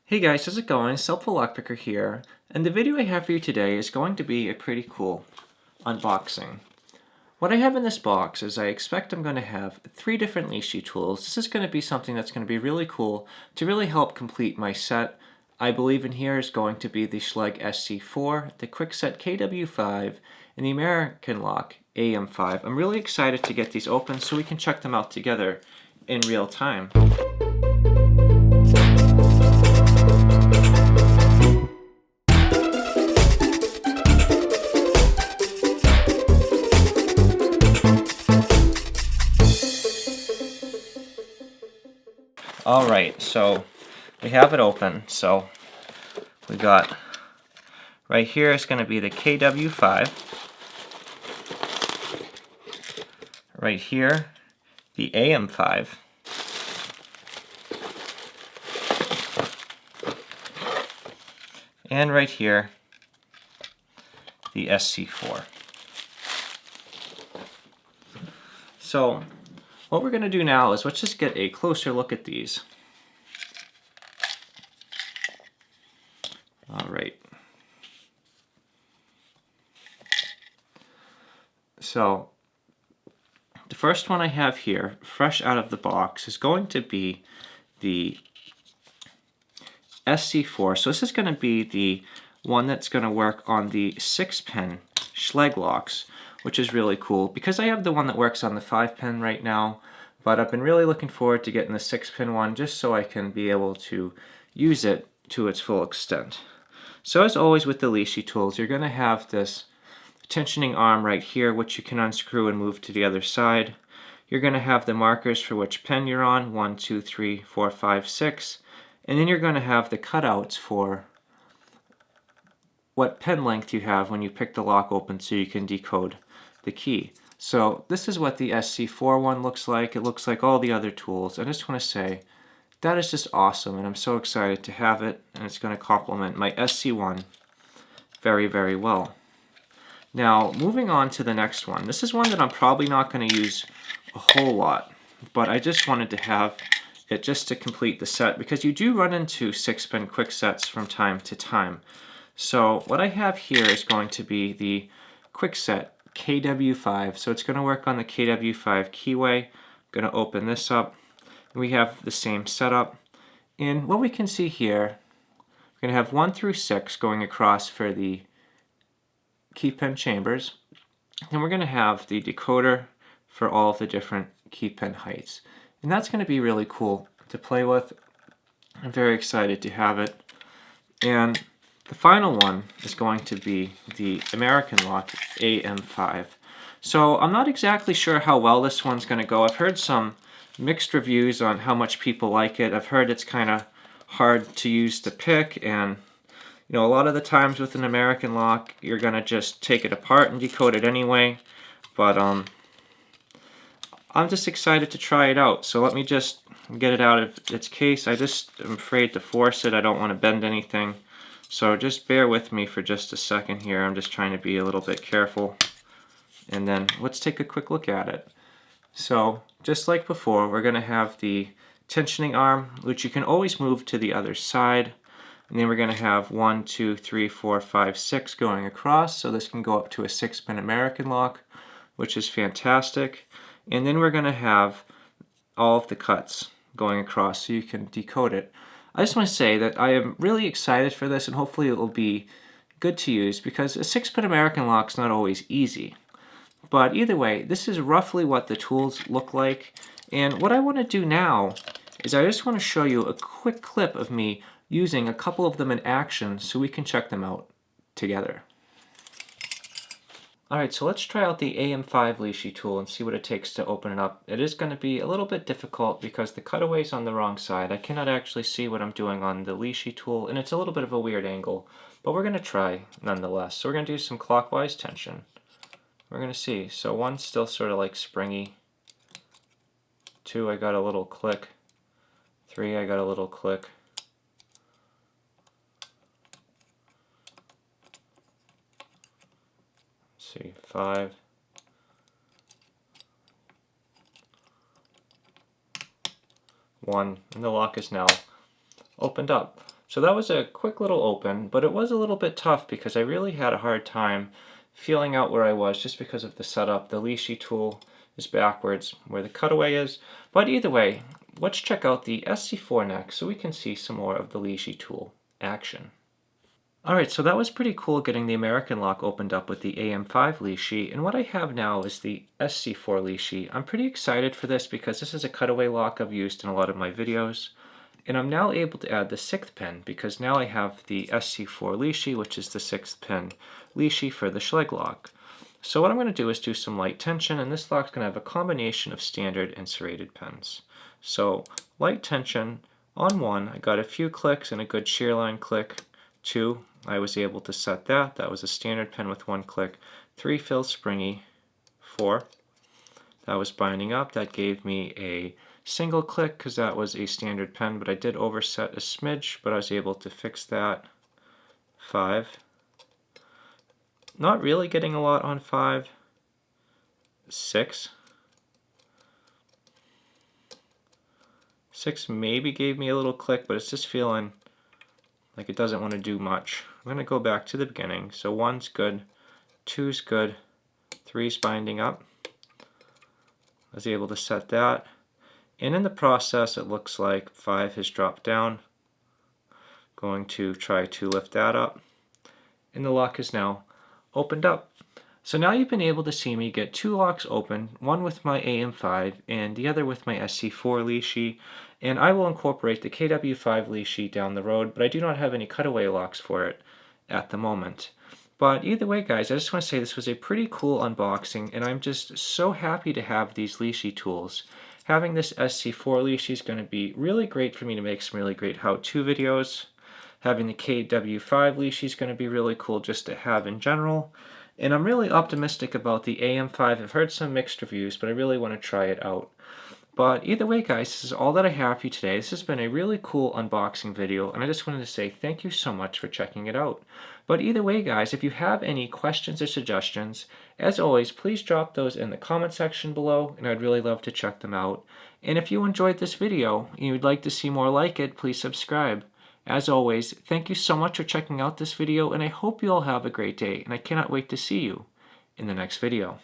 Hey guys, how's it going? It's HelpfulLockPicker here, and the video I have for you today is going to be a pretty cool unboxing. What I have in this box is I expect I'm going to have 3 different Lishi tools. This is going to be something that's going to be really cool to really help complete my set. I believe in here is going to be the Schlage SC4, the Kwikset KW5, and the American Lock AM5. I'm really excited to get these open so we can check them out together in real time. Alright, so we have it open. So we got right here is going to be the KW5. Right here, the AM5. And right here, the SC4. So what we're going to do now is let's just get a closer look at these. All right. So the first one I have here, fresh out of the box, is going to be the SC4. So this is going to be the one that's going to work on the 6-pin Schlage locks, which is really cool because I have the one that works on the 5-pin right now, but I've been really looking forward to getting the 6-pin one just so I can be able to use it to its full extent. So as always with the Lishi tools, you're going to have this tensioning arm right here, which you can unscrew and move to the other side. You're going to have the markers for which pen you're on, 1, 2, 3, 4, 5, 6. And then you're going to have the cutouts for what pen length you have when you pick the lock open so you can decode the key. So this is what the SC4 one looks like. It looks like all the other tools. I just want to say that is just awesome, and I'm so excited to have it, and it's going to complement my SC1 very, very well. Now, moving on to the next one. This is one that I'm probably not going to use a whole lot, but I just wanted to have it just to complete the set because you do run into 6-pin Kwiksets from time to time. So what I have here is going to be the Kwikset KW5. So it's going to work on the KW5 keyway. I'm going to open this up. We have the same setup. And what we can see here, we're going to have 1 through 6 going across for the key pin chambers. And we're going to have the decoder for all of the different key pin heights. And that's going to be really cool to play with. I'm very excited to have it. And the final one is going to be the American Lock AM5. So I'm not exactly sure how well this one's going to go. I've heard some mixed reviews on how much people like it. I've heard it's kind of hard to use to pick, and you know, a lot of the times with an American Lock you're going to just take it apart and decode it anyway. But I'm just excited to try it out. So let me just get it out of its case. I just am afraid to force it. I don't want to bend anything. So just bear with me for just a second here. I'm just trying to be a little bit careful. And then let's take a quick look at it. So just like before, we're going to have the tensioning arm, which you can always move to the other side. And then we're going to have 1, 2, 3, 4, 5, 6 going across. So this can go up to a 6-pin American Lock, which is fantastic. And then we're going to have all of the cuts going across so you can decode it. I just want to say that I am really excited for this, and hopefully it will be good to use because a 6-pin American Lock is not always easy. But either way, this is roughly what the tools look like. And what I want to do now is I just want to show you a quick clip of me using a couple of them in action so we can check them out together. Alright, so let's try out the AM5 Lishi tool and see what it takes to open it up. It is going to be a little bit difficult because the cutaway's on the wrong side. I cannot actually see what I'm doing on the Lishi tool, and it's a little bit of a weird angle, but we're going to try nonetheless. So we're going to do some clockwise tension. We're going to see. So 1's still sort of like springy. 2, I got a little click. 3, I got a little click. See, 5. 1, and the lock is now opened up. So that was a quick little open, but it was a little bit tough because I really had a hard time feeling out where I was just because of the setup. The Lishi tool is backwards where the cutaway is. But either way, let's check out the SC4 next so we can see some more of the Lishi tool action. Alright, so that was pretty cool getting the American lock opened up with the AM5 Lishi, and what I have now is the SC4 Lishi. I'm pretty excited for this because this is a cutaway lock I've used in a lot of my videos, and I'm now able to add the 6th pin because now I have the SC4 Lishi, which is the 6th pin Lishi for the Schlage lock. So what I'm going to do is do some light tension, and this lock's going to have a combination of standard and serrated pins. So light tension on 1, I got a few clicks and a good shear line click. 2, I was able to set that. That was a standard pin with 1 click. 3 feels springy. 4, that was binding up. That gave me a single click because that was a standard pin, but I did overset a smidge, but I was able to fix that. 5, not really getting a lot on 5. 6, 6 maybe gave me a little click, but it's just feeling like it doesn't want to do much. I'm going to go back to the beginning. So 1's good, 2's good, 3's binding up. I was able to set that. And in the process, it looks like 5 has dropped down. Going to try to lift that up. And the lock is now opened up. So now you've been able to see me get 2 locks open, one with my AM5 and the other with my SC4 Lishi, and I will incorporate the KW5 Lishi down the road, but I do not have any cutaway locks for it at the moment. But either way, guys, I just want to say this was a pretty cool unboxing, and I'm just so happy to have these Lishi tools. Having this SC4 Lishi is going to be really great for me to make some really great how-to videos. Having the KW5 Lishi is going to be really cool just to have in general. And I'm really optimistic about the AM5. I've heard some mixed reviews, but I really want to try it out. But either way, guys, this is all that I have for you today. This has been a really cool unboxing video, and I just wanted to say thank you so much for checking it out. But either way, guys, if you have any questions or suggestions, as always, please drop those in the comment section below, and I'd really love to check them out. And if you enjoyed this video and you'd like to see more like it, please subscribe. As always, thank you so much for checking out this video, and I hope you all have a great day, and I cannot wait to see you in the next video.